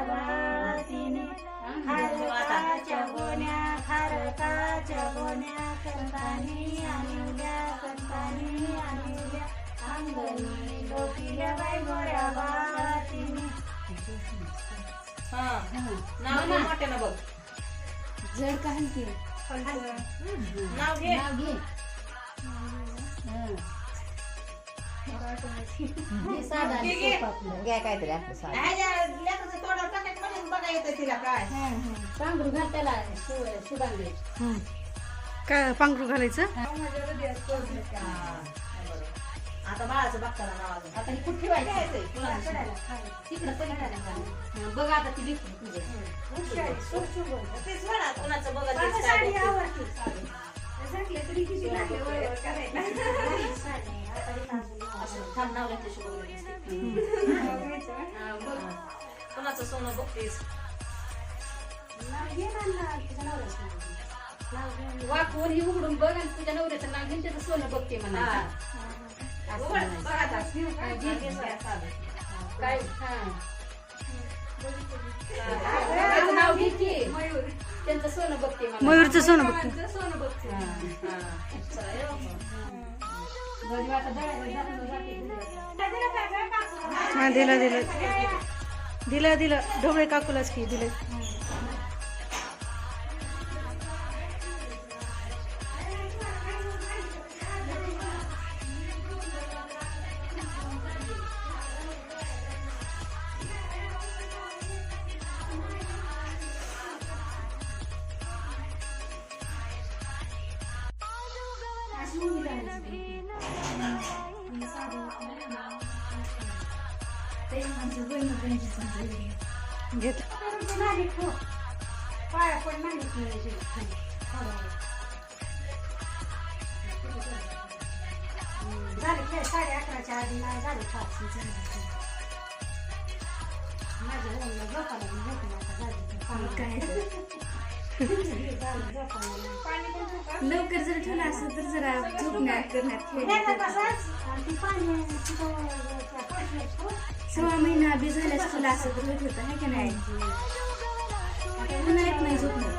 बाळतीने खारकाच्या गोण्या कंतानी आणल्या अंगणी लोटील्या बाई गोऱ्या बाळतीने. नाव मोठ्यानं बघ. जड काही की नाव घे. घ्या काहीतरी आपलं साधं. लेकराचं तोंडावर टाकायचं म्हणजे बघा येतं तिला काय. पांघरू घाल त्याला शुभांगी. काय पांघरू घालायचं? आता बाळाचं बघताना नाव अजून. आता ही कुठे ठेवायची तिकडं पलीकडे बघ आता ती दिसते तुझं. तेच म्हणा कुणाचं बघत थांब नाव घेतल्याशी कुणाचं सोनं बघतेस. वाकून ही उघडून बघ आणि तुझ्या नवऱ्याचं नाव घेऊन त्याचं सोनं बघते म्हणा. काय त्याचं नाव घे की त्यांचं सोनं बघते म्हणा. मयूरचं सोनं बघते. सोनं बघते. हा दिलं ढोबळे काकूलाच की दिलं. पाया पण नाही झाले खेळ 11:30च्या आधी नाही झाले 5 माझ्या मुलाला झोपायला लवकर जर ठेवलं असं तर जरा झोपण्यात करण्यात 6 महिना बी झाल्यास तुला असं तर होत होतं है की नाही. उन्हाळ्यात नाही झोपणार.